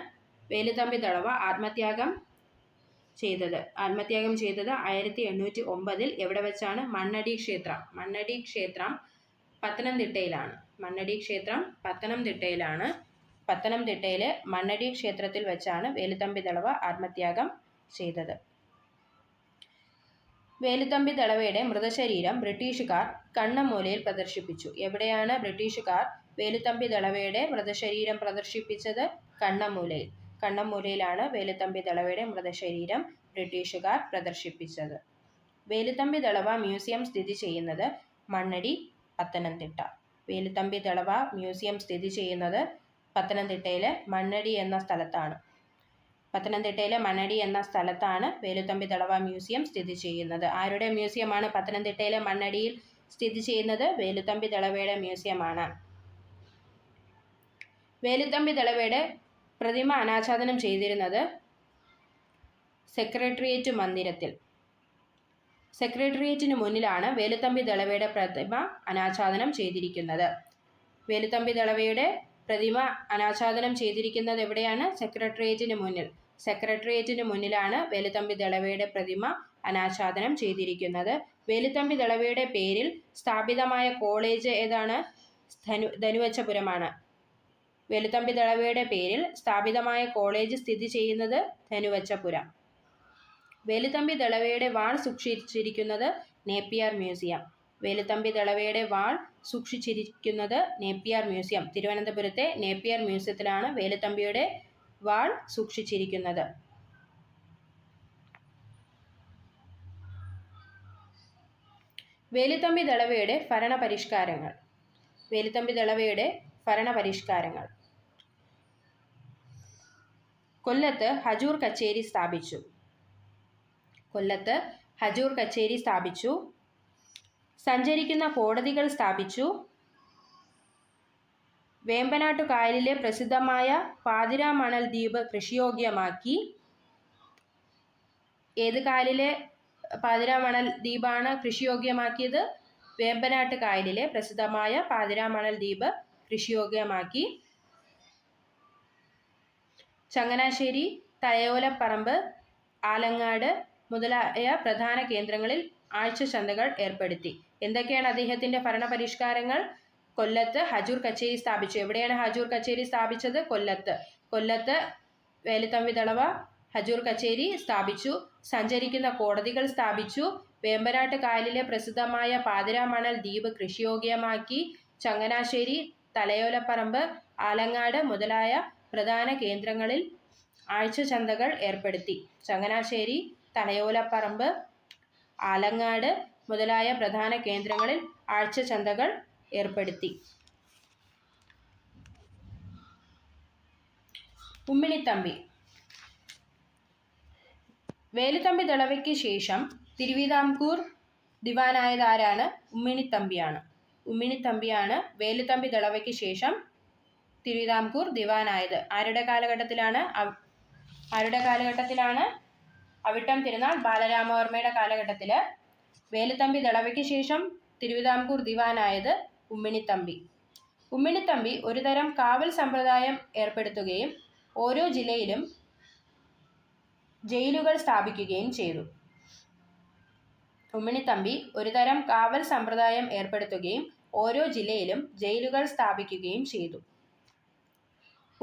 വേലുത്തമ്പി ദളവ ആത്മത്യാഗം ചെയ്തത്. 1809 എവിടെ വെച്ചാണ്? മണ്ണടി ക്ഷേത്രം. മണ്ണടി ക്ഷേത്രം പത്തനംതിട്ടയിലാണ്. മണ്ണടി ക്ഷേത്രം പത്തനംതിട്ടയിലാണ്. പത്തനംതിട്ടയിലെ മണ്ണടി ക്ഷേത്രത്തിൽ വെച്ചാണ് വേലുത്തമ്പി ദളവ ആത്മത്യാഗം ചെയ്തത്. വേലുത്തമ്പി ദളവയുടെ മൃതശരീരം ബ്രിട്ടീഷുകാർ കണ്ണമ്മൂലയിൽ പ്രദർശിപ്പിച്ചു. എവിടെയാണ് ബ്രിട്ടീഷുകാർ വേലുത്തമ്പി ദളവയുടെ മൃതശരീരം പ്രദർശിപ്പിച്ചത്? കണ്ണമ്മൂലയിൽ. കണ്ണമ്മൂലയിലാണ് വേലുത്തമ്പി ദളവയുടെ മൃതശരീരം ബ്രിട്ടീഷുകാർ പ്രദർശിപ്പിച്ചത്. വേലുത്തമ്പി ദളവ മ്യൂസിയം സ്ഥിതി ചെയ്യുന്നത് മണ്ണടി, പത്തനംതിട്ട. വേലുത്തമ്പി ദളവ മ്യൂസിയം സ്ഥിതി ചെയ്യുന്നത് പത്തനംതിട്ടയിലെ മണ്ണടി എന്ന സ്ഥലത്താണ്. പത്തനംതിട്ടയിലെ മണ്ണടി എന്ന സ്ഥലത്താണ് വേലുത്തമ്പി ദളവ മ്യൂസിയം സ്ഥിതി ചെയ്യുന്നത്. ആരുടെ മ്യൂസിയമാണ് പത്തനംതിട്ടയിലെ മണ്ണടിയിൽ സ്ഥിതി ചെയ്യുന്നത്? വേലുത്തമ്പി ദളവയുടെ മ്യൂസിയമാണ്. വേലുത്തമ്പി ദളവയുടെ പ്രതിമ അനാച്ഛാദനം ചെയ്തിരുന്നത് സെക്രട്ടേറിയറ്റ് മന്ദിരത്തിൽ. സെക്രട്ടേറിയറ്റിന് മുന്നിലാണ് വേലുത്തമ്പി ദളവയുടെ പ്രതിമ അനാച്ഛാദനം ചെയ്തിരിക്കുന്നത്. വേലുത്തമ്പി ദളവയുടെ പ്രതിമ അനാച്ഛാദനം ചെയ്തിരിക്കുന്നത് എവിടെയാണ്? സെക്രട്ടേറിയറ്റിന് മുന്നിൽ. സെക്രട്ടേറിയറ്റിന് മുന്നിലാണ് വേലുത്തമ്പി ദളവയുടെ പ്രതിമ അനാച്ഛാദനം ചെയ്തിരിക്കുന്നത്. വേലുത്തമ്പി ദളവയുടെ പേരിൽ സ്ഥാപിതമായ കോളേജ് ഏതാണ്? ധനുവച്ചപുരമാണ്. വേലുത്തമ്പി ദളവയുടെ പേരിൽ സ്ഥാപിതമായ കോളേജ് സ്ഥിതി ചെയ്യുന്നത് ധനുവച്ചപുരം. വേലുത്തമ്പി ദളവയുടെ വാൾ സൂക്ഷിച്ചിരിക്കുന്നത് നേപ്പിയർ മ്യൂസിയം. വേലുത്തമ്പി ദളവയുടെ വാൾ സൂക്ഷിച്ചിരിക്കുന്നത് നേപ്പിയർ മ്യൂസിയം. തിരുവനന്തപുരത്തെ നേപ്പിയർ മ്യൂസിയത്തിലാണ് വേലുത്തമ്പിയുടെ വാൾ സൂക്ഷിച്ചിരിക്കുന്നത്. വേലുത്തമ്പി ദളവയുടെ ഭരണപരിഷ്കാരങ്ങൾ. വേലുത്തമ്പി ദളവയുടെ ഭരണപരിഷ്കാരങ്ങൾ. കൊല്ലത്ത് ഹജൂർ കച്ചേരി സ്ഥാപിച്ചു. കൊല്ലത്ത് ഹജൂർ കച്ചേരി സ്ഥാപിച്ചു. സഞ്ചരിക്കുന്ന കോടതികൾ സ്ഥാപിച്ചു. വേമ്പനാട്ടു കായലിലെ പ്രസിദ്ധമായ പാതിരാമണൽ ദ്വീപ് കൃഷിയോഗ്യമാക്കി. ഏത് കായലിലെ പാതിരാമണൽ ദ്വീപാണ് കൃഷിയോഗ്യമാക്കിയത്? വേമ്പനാട്ട് കായലിലെ പ്രസിദ്ധമായ പാതിരാമണൽ ദ്വീപ് കൃഷിയോഗ്യമാക്കി. ചങ്ങനാശ്ശേരി, തലയോലപ്പറമ്പ്, ആലങ്ങാട് മുതലായ പ്രധാന കേന്ദ്രങ്ങളിൽ ആഴ്ചച്ചന്തകൾ ഏർപ്പെടുത്തി. എന്തൊക്കെയാണ് അദ്ദേഹത്തിൻ്റെ ഭരണപരിഷ്കാരങ്ങൾ? കൊല്ലത്ത് ഹജൂർ കച്ചേരി സ്ഥാപിച്ചു. എവിടെയാണ് ഹജൂർ കച്ചേരി സ്ഥാപിച്ചത്? കൊല്ലത്ത്. കൊല്ലത്ത് വേലുത്തമ്പി ദളവ ഹജൂർ കച്ചേരി സ്ഥാപിച്ചു. സഞ്ചരിക്കുന്ന കോടതികൾ സ്ഥാപിച്ചു. വേമ്പനാട്ട് കായലിലെ പ്രസിദ്ധമായ പാതിരാമണൽ ദ്വീപ് കൃഷിയോഗ്യമാക്കി. ചങ്ങനാശ്ശേരി, തലയോലപ്പറമ്പ്, ആലങ്ങാട് മുതലായ പ്രധാന കേന്ദ്രങ്ങളിൽ ആഴ്ചച്ചന്തകൾ ഏർപ്പെടുത്തി. ചങ്ങനാശ്ശേരി, തലയോലപ്പറമ്പ്, ആലങ്ങാട് മുതലായ പ്രധാന കേന്ദ്രങ്ങളിൽ ആഴ്ചച്ചന്തകൾ ഏർപ്പെടുത്തി. ഉമ്മിണിത്തമ്പി. വേലുത്തമ്പി ദളവയ്ക്ക് ശേഷം തിരുവിതാംകൂർ ദിവാനായത് ആരാണ്? ഉമ്മിണിത്തമ്പിയാണ്. ഉമ്മിണിത്തമ്പിയാണ് വേലുത്തമ്പി ദളവയ്ക്ക് ശേഷം തിരുവിതാംകൂർ ദിവാനായത്. ആരുടെ കാലഘട്ടത്തിലാണ്? അവിട്ടം തിരുനാൾ ബാലരാമവർമ്മയുടെ കാലഘട്ടത്തിൽ വേലുത്തമ്പി ദളവയ്ക്ക് ശേഷം തിരുവിതാംകൂർ ദിവാനായത് ഉമ്മിണിത്തമ്പി. ഉമ്മിണിത്തമ്പി ഒരുതരം കാവൽ സമ്പ്രദായം ഏർപ്പെടുത്തുകയും ഓരോ ജില്ലയിലും ജയിലുകൾ സ്ഥാപിക്കുകയും ചെയ്തു. ഉമ്മിണിത്തമ്പി ഒരുതരം കാവൽ സമ്പ്രദായം ഏർപ്പെടുത്തുകയും ഓരോ ജില്ലയിലും ജയിലുകൾ സ്ഥാപിക്കുകയും ചെയ്തു.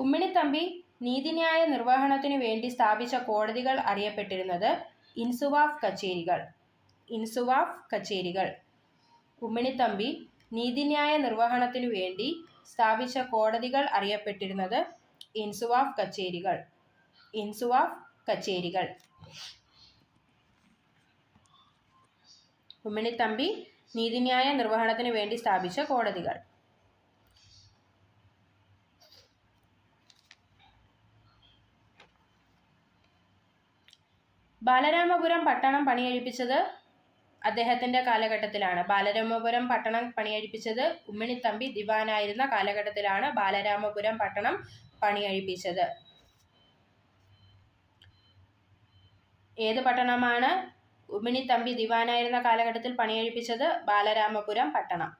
ഉമ്മിണിത്തമ്പി നീതിന്യായ നിർവഹണത്തിനു വേണ്ടി സ്ഥാപിച്ച കോടതികൾ അറിയപ്പെട്ടിരുന്നത് ഇൻസുവാഫ് കച്ചേരികൾ. ഉമ്മിണിത്തമ്പി നീതിന്യായ നിർവഹണത്തിനു വേണ്ടി സ്ഥാപിച്ച കോടതികൾ അറിയപ്പെട്ടിരുന്നത് ഇൻസുവാഫ് കച്ചേരികൾ. ഉമ്മിണിത്തമ്പി നീതിന്യായ നിർവഹണത്തിനു വേണ്ടി സ്ഥാപിച്ച കോടതികൾ. ബാലരാമപുരം പട്ടണം പണികഴിപ്പിച്ചത് അദ്ദേഹത്തിൻ്റെ കാലഘട്ടത്തിലാണ്. ബാലരാമപുരം പട്ടണം പണികഴിപ്പിച്ചത് ഉമ്മിണിത്തമ്പി ദിവാനായിരുന്ന കാലഘട്ടത്തിലാണ് ബാലരാമപുരം പട്ടണം പണികഴിപ്പിച്ചത്. ഏത് പട്ടണമാണ് ഉമ്മിണിത്തമ്പി ദിവാനായിരുന്ന കാലഘട്ടത്തിൽ പണികഴിപ്പിച്ചത്? ബാലരാമപുരം പട്ടണം.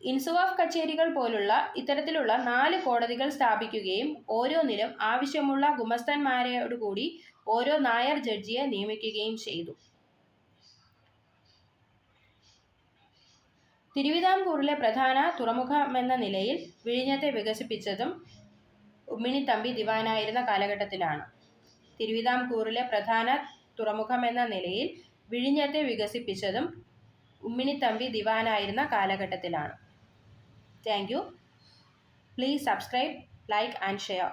ഇൻസുവാഫ് കച്ചേരികൾ പോലുള്ള ഇത്തരത്തിലുള്ള 4 കോടതികൾ സ്ഥാപിക്കുകയും ഓരോന്നിലും ആവശ്യമുള്ള ഗുമസ്തന്മാരോടുകൂടി ഓരോ നായർ ജഡ്ജിയെ നിയമിക്കുകയും ചെയ്തു. തിരുവിതാംകൂറിലെ പ്രധാന തുറമുഖമെന്ന നിലയിൽ വിഴിഞ്ഞത്തെ വികസിപ്പിച്ചതും ഉമ്മിണിത്തമ്പി ദിവാനായിരുന്ന കാലഘട്ടത്തിലാണ്. തിരുവിതാംകൂറിലെ പ്രധാന തുറമുഖമെന്ന നിലയിൽ വിഴിഞ്ഞത്തെ വികസിപ്പിച്ചതും ഉമ്മിണിത്തമ്പി ദിവാനായിരുന്ന കാലഘട്ടത്തിലാണ്. Thank you. Please subscribe, like and share.